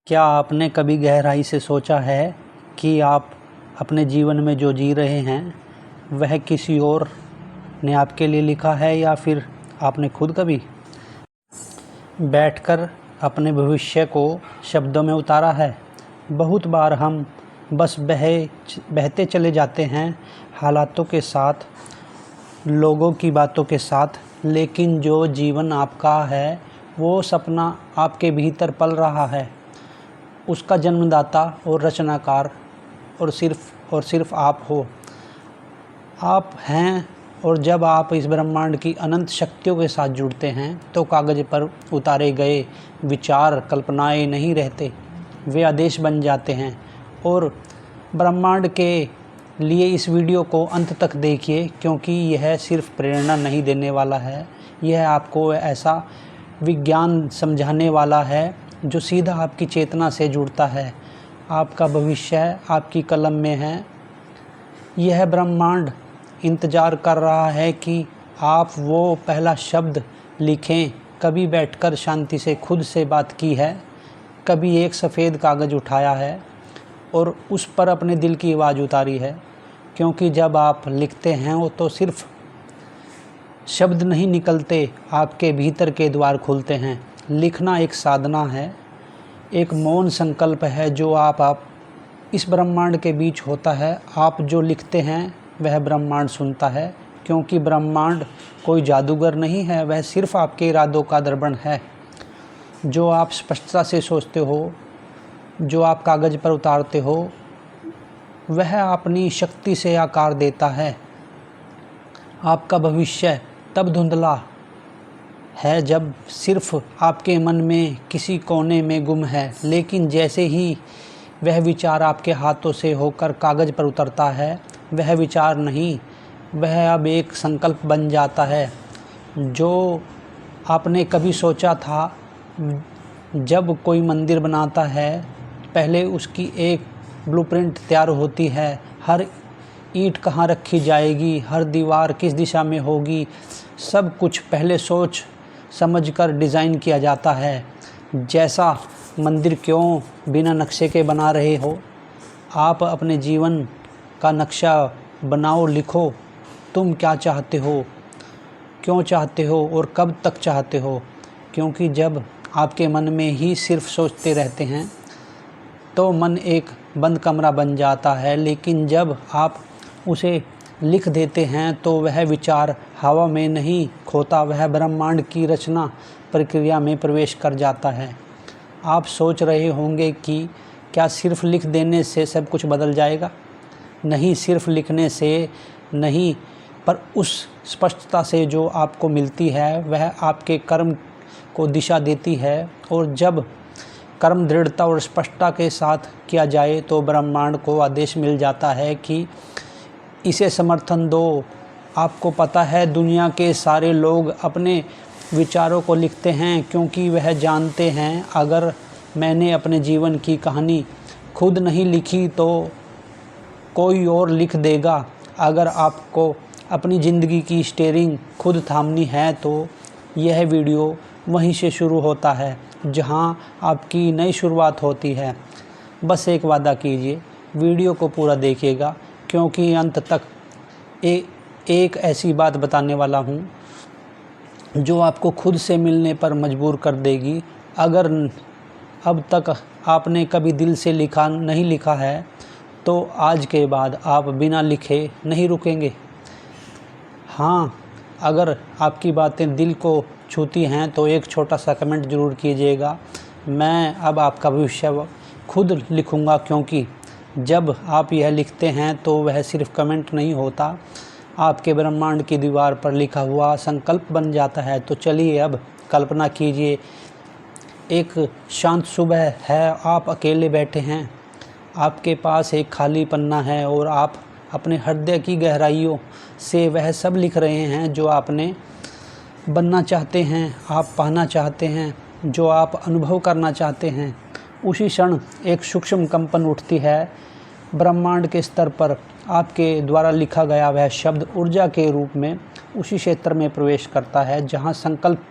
क्या आपने कभी गहराई से सोचा है कि आप अपने जीवन में जो जी रहे हैं वह किसी और ने आपके लिए लिखा है या फिर आपने खुद कभी बैठकर अपने भविष्य को शब्दों में उतारा है? बहुत बार हम बस बहते चले जाते हैं हालातों के साथ, लोगों की बातों के साथ, लेकिन जो जीवन आपका है वो सपना आपके भीतर पल रहा है। उसका जन्मदाता और रचनाकार और सिर्फ आप हो। आप हैं, और जब आप इस ब्रह्मांड की अनंत शक्तियों के साथ जुड़ते हैं तो कागज़ पर उतारे गए विचार कल्पनाएं नहीं रहते, वे आदेश बन जाते हैं। और ब्रह्मांड के लिए इस वीडियो को अंत तक देखिए, क्योंकि यह सिर्फ प्रेरणा नहीं देने वाला है, यह आपको ऐसा विज्ञान समझाने वाला है जो सीधा आपकी चेतना से जुड़ता है। आपका भविष्य आपकी कलम में है। यह ब्रह्मांड इंतज़ार कर रहा है कि आप वो पहला शब्द लिखें। कभी बैठकर शांति से खुद से बात की है, कभी एक सफ़ेद कागज़ उठाया है और उस पर अपने दिल की आवाज़ उतारी है। क्योंकि जब आप लिखते हैं वो तो सिर्फ शब्द नहीं निकलते, आपके भीतर के द्वार खुलते हैं। लिखना एक साधना है, एक मौन संकल्प है जो आप इस ब्रह्मांड के बीच होता है। आप जो लिखते हैं वह ब्रह्मांड सुनता है, क्योंकि ब्रह्मांड कोई जादूगर नहीं है, वह सिर्फ आपके इरादों का दर्पण है। जो आप स्पष्टता से सोचते हो, जो आप कागज़ पर उतारते हो, वह अपनी शक्ति से आकार देता है। आपका भविष्य तब धुंधला है जब सिर्फ आपके मन में किसी कोने में गुम है, लेकिन जैसे ही वह विचार आपके हाथों से होकर कागज़ पर उतरता है, वह विचार नहीं, वह अब एक संकल्प बन जाता है। जो आपने कभी सोचा था, जब कोई मंदिर बनाता है पहले उसकी एक ब्लूप्रिंट तैयार होती है। हर ईंट कहाँ रखी जाएगी, हर दीवार किस दिशा में होगी, सब कुछ पहले सोच समझकर डिज़ाइन किया जाता है। जैसा मंदिर क्यों बिना नक्शे के बना रहे हो, आप अपने जीवन का नक्शा बनाओ, लिखो तुम क्या चाहते हो, क्यों चाहते हो और कब तक चाहते हो। क्योंकि जब आपके मन में ही सिर्फ सोचते रहते हैं तो मन एक बंद कमरा बन जाता है, लेकिन जब आप उसे लिख देते हैं तो वह विचार हवा में नहीं खोता, वह ब्रह्मांड की रचना प्रक्रिया में प्रवेश कर जाता है। आप सोच रहे होंगे कि क्या सिर्फ लिख देने से सब कुछ बदल जाएगा? नहीं, सिर्फ लिखने से नहीं, पर उस स्पष्टता से जो आपको मिलती है वह आपके कर्म को दिशा देती है। और जब कर्म दृढ़ता और स्पष्टता के साथ किया जाए तो ब्रह्मांड को आदेश मिल जाता है कि इसे समर्थन दो। आपको पता है, दुनिया के सारे लोग अपने विचारों को लिखते हैं क्योंकि वह जानते हैं अगर मैंने अपने जीवन की कहानी खुद नहीं लिखी तो कोई और लिख देगा। अगर आपको अपनी ज़िंदगी की स्टीयरिंग खुद थामनी है तो यह वीडियो वहीं से शुरू होता है जहां आपकी नई शुरुआत होती है। बस एक वादा कीजिए, वीडियो को पूरा देखिएगा, क्योंकि अंत तक एक ऐसी बात बताने वाला हूँ जो आपको खुद से मिलने पर मजबूर कर देगी। अगर अब तक आपने कभी दिल से नहीं लिखा है तो आज के बाद आप बिना लिखे नहीं रुकेंगे। हाँ, अगर आपकी बातें दिल को छूती हैं तो एक छोटा सा कमेंट ज़रूर कीजिएगा। मैं अब आपका भविष्य खुद लिखूँगा, क्योंकि जब आप यह लिखते हैं तो वह सिर्फ कमेंट नहीं होता, आपके ब्रह्मांड की दीवार पर लिखा हुआ संकल्प बन जाता है। तो चलिए अब कल्पना कीजिए, एक शांत सुबह है, आप अकेले बैठे हैं, आपके पास एक खाली पन्ना है और आप अपने हृदय की गहराइयों से वह सब लिख रहे हैं जो आपने बनना चाहते हैं, आप पाना चाहते हैं, जो आप अनुभव करना चाहते हैं। उसी क्षण एक सूक्ष्म कंपन उठती है। ब्रह्मांड के स्तर पर आपके द्वारा लिखा गया वह शब्द ऊर्जा के रूप में उसी क्षेत्र में प्रवेश करता है जहां संकल्प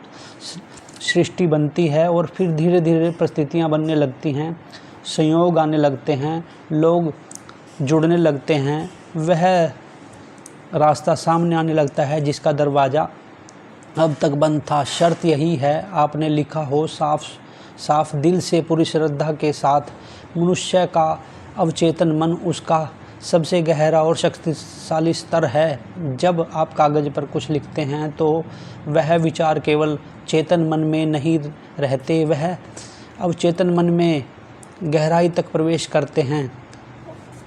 सृष्टि बनती है और फिर धीरे धीरे परिस्थितियाँ बनने लगती हैं, संयोग आने लगते हैं, लोग जुड़ने लगते हैं, वह रास्ता सामने आने लगता है जिसका दरवाज़ा अब तक बंद था। शर्त यही है, आपने लिखा हो साफ दिल से, पूरी श्रद्धा के साथ। मनुष्य का अवचेतन मन उसका सबसे गहरा और शक्तिशाली स्तर है। जब आप कागज़ पर कुछ लिखते हैं तो वह विचार केवल चेतन मन में नहीं रहते, वह अवचेतन मन में गहराई तक प्रवेश करते हैं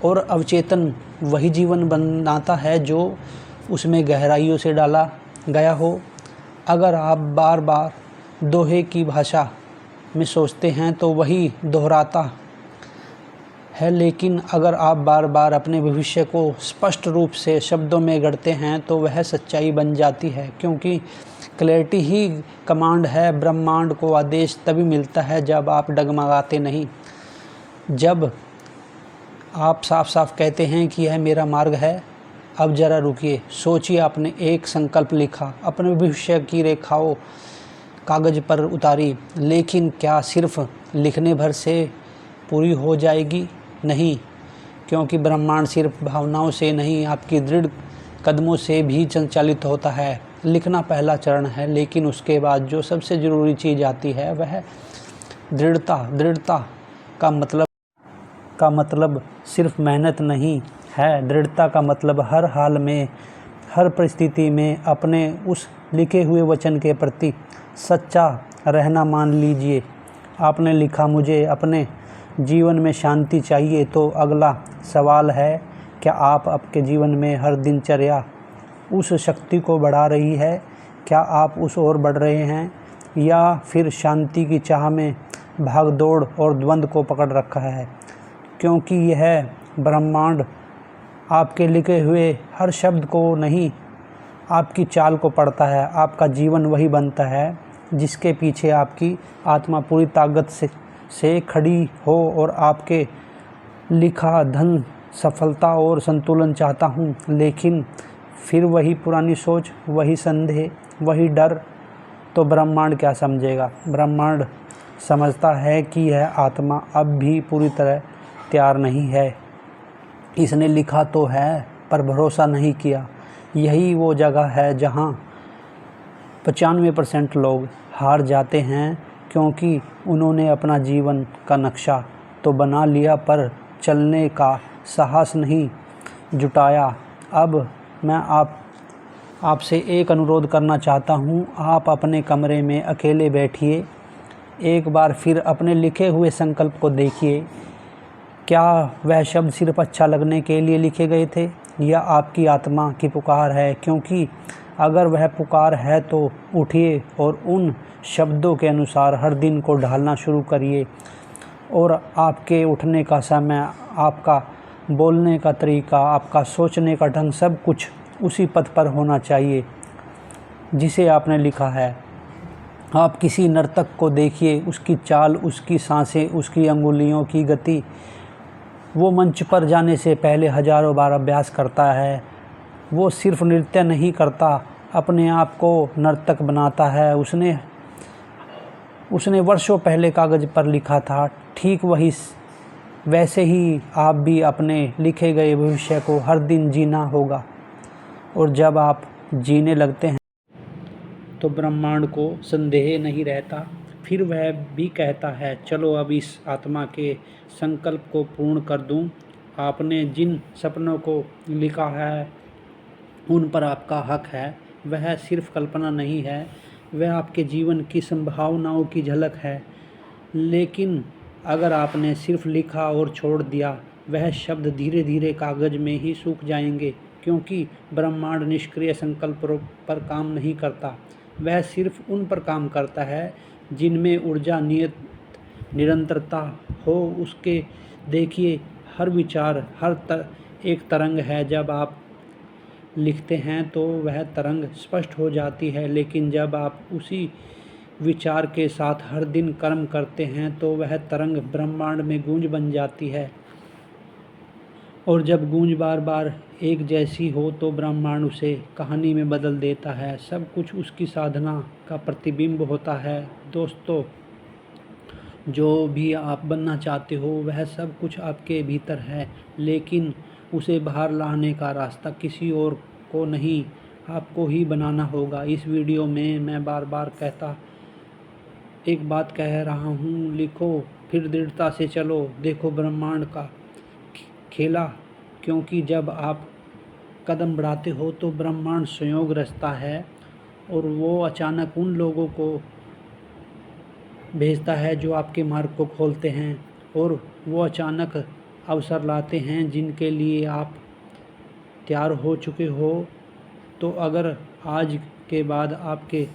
और अवचेतन वही जीवन बनाता है जो उसमें गहराइयों से डाला गया हो। अगर आप बार बार दोहे की भाषा में सोचते हैं तो वही दोहराता है, लेकिन अगर आप बार बार अपने भविष्य को स्पष्ट रूप से शब्दों में गढ़ते हैं तो वह सच्चाई बन जाती है, क्योंकि क्लैरिटी ही कमांड है। ब्रह्मांड को आदेश तभी मिलता है जब आप डगमगाते नहीं, जब आप साफ साफ कहते हैं कि यह मेरा मार्ग है। अब ज़रा रुकिए, सोचिए, आपने एक संकल्प लिखा, अपने भविष्य की रेखाओं कागज़ पर उतारी, लेकिन क्या सिर्फ लिखने भर से पूरी हो जाएगी? नहीं, क्योंकि ब्रह्मांड सिर्फ भावनाओं से नहीं, आपकी दृढ़ कदमों से भी संचालित होता है। लिखना पहला चरण है, लेकिन उसके बाद जो सबसे ज़रूरी चीज़ आती है वह दृढ़ता। दृढ़ता का मतलब सिर्फ मेहनत नहीं है। दृढ़ता का मतलब हर हाल में, हर परिस्थिति में अपने उस लिखे हुए वचन के प्रति सच्चा रहना। मान लीजिए आपने लिखा, मुझे अपने जीवन में शांति चाहिए, तो अगला सवाल है, क्या आप आपके जीवन में हर दिनचर्या उस शक्ति को बढ़ा रही है? क्या आप उस ओर बढ़ रहे हैं, या फिर शांति की चाह में भाग दौड़ और द्वंद्व को पकड़ रखा है? क्योंकि यह ब्रह्मांड आपके लिखे हुए हर शब्द को नहीं, आपकी चाल को पढ़ता है। आपका जीवन वही बनता है जिसके पीछे आपकी आत्मा पूरी ताकत से खड़ी हो। और आपके लिखा धन, सफलता और संतुलन चाहता हूँ, लेकिन फिर वही पुरानी सोच, वही संदेह, वही डर, तो ब्रह्मांड क्या समझेगा? ब्रह्मांड समझता है कि यह आत्मा अब भी पूरी तरह तैयार नहीं है। इसने लिखा तो है पर भरोसा नहीं किया। यही वो जगह है जहाँ 95% लोग हार जाते हैं, क्योंकि उन्होंने अपना जीवन का नक्शा तो बना लिया पर चलने का साहस नहीं जुटाया। अब मैं आपसे एक अनुरोध करना चाहता हूँ। आप अपने कमरे में अकेले बैठिए, एक बार फिर अपने लिखे हुए संकल्प को देखिए। क्या वह शब्द सिर्फ अच्छा लगने के लिए लिखे गए थे, या आपकी आत्मा की पुकार है? क्योंकि अगर वह पुकार है तो उठिए और उन शब्दों के अनुसार हर दिन को ढालना शुरू करिए। और आपके उठने का समय, आपका बोलने का तरीका, आपका सोचने का ढंग, सब कुछ उसी पथ पर होना चाहिए जिसे आपने लिखा है। आप किसी नर्तक को देखिए, उसकी चाल, उसकी सांसें, उसकी अंगुलियों की गति। वो मंच पर जाने से पहले हजारों बार अभ्यास करता है। वो सिर्फ नृत्य नहीं करता, अपने आप को नर्तक बनाता है। उसने वर्षों पहले कागज़ पर लिखा था, ठीक वैसे ही आप भी अपने लिखे गए भविष्य को हर दिन जीना होगा। और जब आप जीने लगते हैं तो ब्रह्मांड को संदेह नहीं रहता। फिर वह भी कहता है, चलो अब इस आत्मा के संकल्प को पूर्ण कर दूं। आपने जिन सपनों को लिखा है उन पर आपका हक है। वह सिर्फ कल्पना नहीं है, वह आपके जीवन की संभावनाओं की झलक है। लेकिन अगर आपने सिर्फ लिखा और छोड़ दिया, वह शब्द धीरे धीरे कागज़ में ही सूख जाएंगे, क्योंकि ब्रह्मांड निष्क्रिय संकल्पों पर काम नहीं करता। वह सिर्फ उन पर काम करता है जिनमें ऊर्जा, नियत, निरंतरता हो। उसके देखिए, हर विचार, एक तरंग है। जब आप लिखते हैं तो वह तरंग स्पष्ट हो जाती है, लेकिन जब आप उसी विचार के साथ हर दिन कर्म करते हैं तो वह तरंग ब्रह्मांड में गूंज बन जाती है। और जब गूंज बार बार एक जैसी हो तो ब्रह्मांड उसे कहानी में बदल देता है। सब कुछ उसकी साधना का प्रतिबिंब होता है। दोस्तों, जो भी आप बनना चाहते हो वह सब कुछ आपके भीतर है, लेकिन उसे बाहर लाने का रास्ता किसी और को नहीं, आपको ही बनाना होगा। इस वीडियो में मैं बार बार एक बात कह रहा हूँ, लिखो फिर दृढ़ता से चलो, देखो ब्रह्मांड का खेला। क्योंकि जब आप कदम बढ़ाते हो तो ब्रह्मांड संयोग रचता है और वो अचानक उन लोगों को भेजता है जो आपके मार्ग को खोलते हैं, और वो अचानक अवसर लाते हैं जिनके लिए आप तैयार हो चुके हो। तो अगर आज के बाद आपके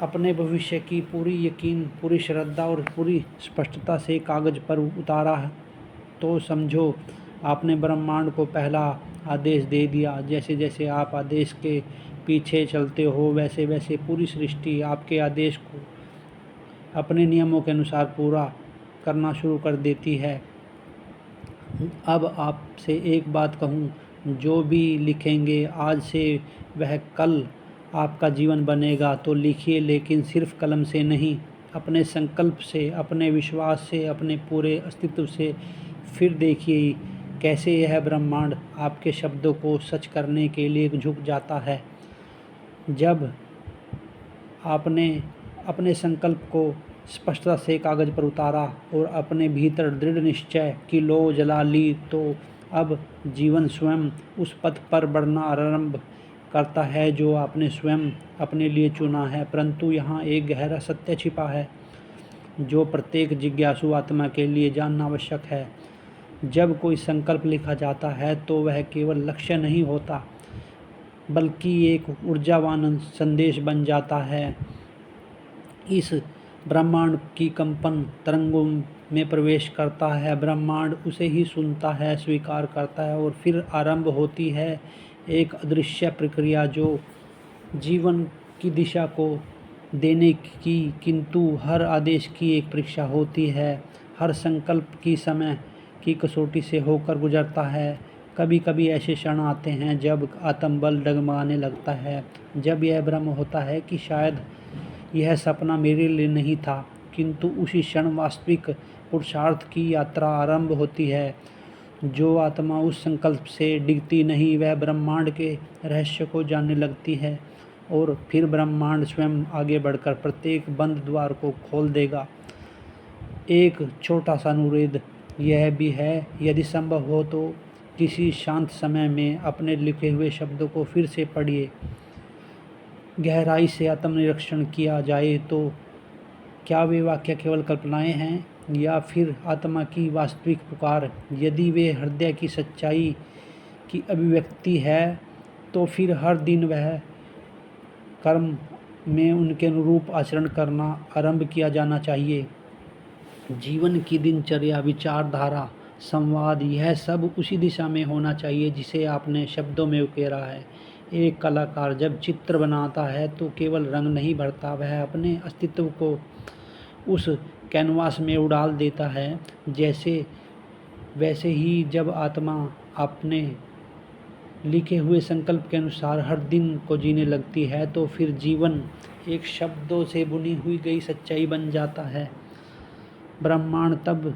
अपने भविष्य की पूरी यकीन, पूरी श्रद्धा और पूरी स्पष्टता से कागज़ पर उतारा है, तो समझो आपने ब्रह्मांड को पहला आदेश दे दिया। जैसे जैसे आप आदेश के पीछे चलते हो वैसे वैसे पूरी सृष्टि आपके आदेश को अपने नियमों के अनुसार पूरा करना शुरू कर देती है। अब आपसे एक बात कहूँ, जो भी लिखेंगे आज से वह कल आपका जीवन बनेगा। तो लिखिए, लेकिन सिर्फ कलम से नहीं, अपने संकल्प से, अपने विश्वास से, अपने पूरे अस्तित्व से। फिर देखिए कैसे यह ब्रह्मांड आपके शब्दों को सच करने के लिए झुक जाता है। जब आपने अपने संकल्प को स्पष्टता से कागज़ पर उतारा और अपने भीतर दृढ़ निश्चय की लौ जला ली, तो अब जीवन स्वयं उस पथ पर बढ़ना आरंभ करता है जो आपने स्वयं अपने लिए चुना है। परंतु यहाँ एक गहरा सत्य छिपा है जो प्रत्येक जिज्ञासु आत्मा के लिए जानना आवश्यक है। जब कोई संकल्प लिखा जाता है तो वह केवल लक्ष्य नहीं होता, बल्कि एक ऊर्जावान संदेश बन जाता है। इस ब्रह्मांड की कंपन तरंगों में प्रवेश करता है, ब्रह्मांड उसे ही सुनता है, स्वीकार करता है, और फिर आरंभ होती है एक अदृश्य प्रक्रिया जो जीवन की दिशा को देने की, किंतु हर आदेश की एक परीक्षा होती है। हर संकल्प की समय की कसौटी से होकर गुजरता है। कभी कभी ऐसे क्षण आते हैं जब आत्मबल डगमगाने लगता है, जब यह भ्रम होता है कि शायद यह सपना मेरे लिए नहीं था, किंतु उसी क्षण वास्तविक पुरुषार्थ की यात्रा आरंभ होती है। जो आत्मा उस संकल्प से डिगती नहीं, वह ब्रह्मांड के रहस्य को जानने लगती है, और फिर ब्रह्मांड स्वयं आगे बढ़कर प्रत्येक बंद द्वार को खोल देगा। एक छोटा सा अनुरोध यह भी है, यदि संभव हो तो किसी शांत समय में अपने लिखे हुए शब्दों को फिर से पढ़िए। गहराई से आत्मनिरीक्षण किया जाए तो क्या वे वाक्य केवल कल्पनाएं हैं या फिर आत्मा की वास्तविक पुकार? यदि वे हृदय की सच्चाई की अभिव्यक्ति है, तो फिर हर दिन वह कर्म में उनके अनुरूप आचरण करना आरंभ किया जाना चाहिए। जीवन की दिनचर्या, विचारधारा, संवाद, यह सब उसी दिशा में होना चाहिए जिसे आपने शब्दों में उकेरा है। एक कलाकार जब चित्र बनाता है तो केवल रंग नहीं भरता, वह अपने अस्तित्व को उस कैनवास में उड़ाल देता है। वैसे ही जब आत्मा अपने लिखे हुए संकल्प के अनुसार हर दिन को जीने लगती है, तो फिर जीवन एक शब्दों से बुनी हुई गई सच्चाई बन जाता है। ब्रह्मांड तब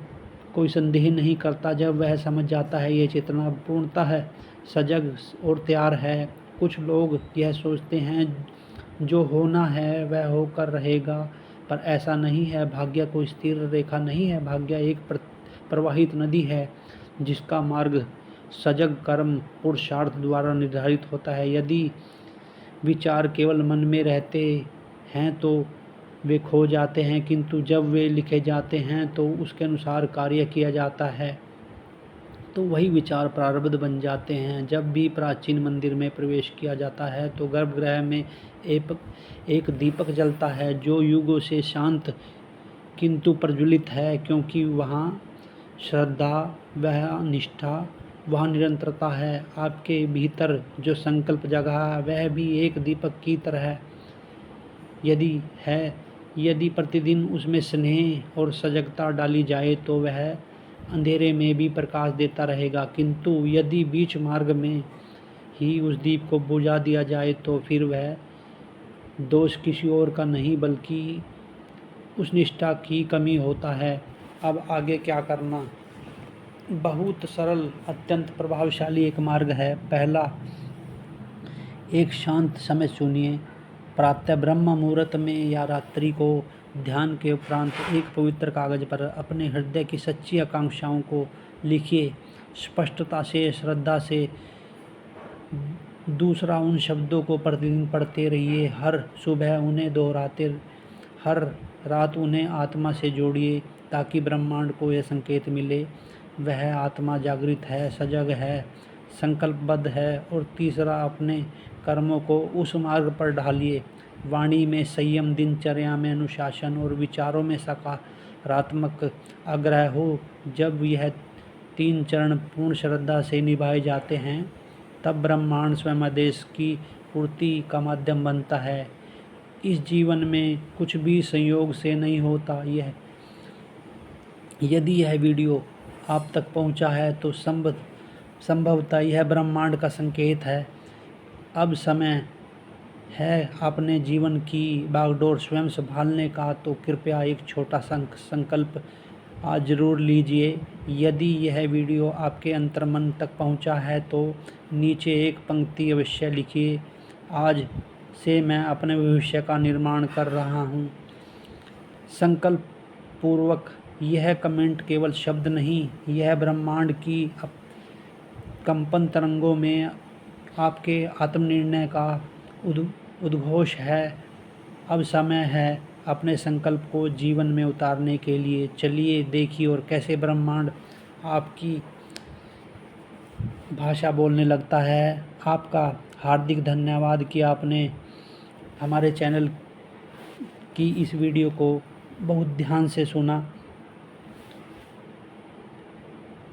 कोई संदेह नहीं करता जब वह समझ जाता है ये चेतना पूर्णतः सजग और तैयार है। कुछ लोग यह सोचते हैं जो होना है वह होकर रहेगा, पर ऐसा नहीं है। भाग्य कोई स्थिर रेखा नहीं है, भाग्य एक प्रवाहित नदी है जिसका मार्ग सजग कर्म पुरुषार्थ द्वारा निर्धारित होता है। यदि विचार केवल मन में रहते हैं तो वे खो जाते हैं, किंतु जब वे लिखे जाते हैं तो उसके अनुसार कार्य किया जाता है, तो वही विचार प्रारब्ध बन जाते हैं। जब भी प्राचीन मंदिर में प्रवेश किया जाता है तो गर्भगृह में एक दीपक जलता है जो युगों से शांत किंतु प्रज्वलित है, क्योंकि वहाँ श्रद्धा, वह निष्ठा, वह निरंतरता है। आपके भीतर जो संकल्प जगा है वह भी एक दीपक की तरह यदि प्रतिदिन उसमें स्नेह और सजगता डाली जाए तो वह अंधेरे में भी प्रकाश देता रहेगा, किंतु यदि बीच मार्ग में ही उस दीप को बुझा दिया जाए तो फिर वह दोष किसी और का नहीं बल्कि उस निष्ठा की कमी होता है। अब आगे क्या करना? बहुत सरल, अत्यंत प्रभावशाली एक मार्ग है। पहला, एक शांत समय चुनिए। प्रातः ब्रह्म मुहूर्त में या रात्रि को ध्यान के उपरांत एक पवित्र कागज पर अपने हृदय की सच्ची आकांक्षाओं को लिखिए, स्पष्टता से, श्रद्धा से। दूसरा, उन शब्दों को प्रतिदिन पढ़ते रहिए, हर सुबह उन्हें दोहराते, हर रात उन्हें आत्मा से जोड़िए ताकि ब्रह्मांड को यह संकेत मिले वह आत्मा जागृत है, सजग है, संकल्पबद्ध है। और तीसरा, अपने कर्मों को उस मार्ग पर ढालिए। वाणी में संयम, दिनचर्या में अनुशासन और विचारों में सकारात्मक आग्रह हो। जब यह 3 चरण पूर्ण श्रद्धा से निभाए जाते हैं तब ब्रह्मांड स्वयं आदेश की पूर्ति का माध्यम बनता है। इस जीवन में कुछ भी संयोग से नहीं होता। यदि यह वीडियो आप तक पहुंचा है तो संभवतः यह ब्रह्मांड का संकेत है। अब समय है अपने जीवन की बागडोर स्वयं संभालने का, तो कृपया एक छोटा संकल्प आज ज़रूर लीजिए। यदि यह वीडियो आपके अंतर्मन तक पहुंचा है तो नीचे एक पंक्ति अवश्य लिखिए, आज से मैं अपने भविष्य का निर्माण कर रहा हूं। संकल्प पूर्वक यह कमेंट केवल शब्द नहीं, यह ब्रह्मांड की कंपन तरंगों में आपके आत्मनिर्णय का उद्घोष है। अब समय है अपने संकल्प को जीवन में उतारने के लिए। चलिए देखिए और कैसे ब्रह्मांड आपकी भाषा बोलने लगता है। आपका हार्दिक धन्यवाद कि आपने हमारे चैनल की इस वीडियो को बहुत ध्यान से सुना।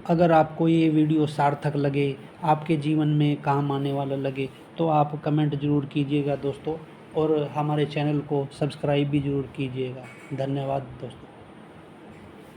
अगर आपको ये वीडियो सार्थक लगे, आपके जीवन में काम आने वाला लगे तो आप कमेंट ज़रूर कीजिएगा दोस्तों, और हमारे चैनल को सब्सक्राइब भी ज़रूर कीजिएगा। धन्यवाद दोस्तों।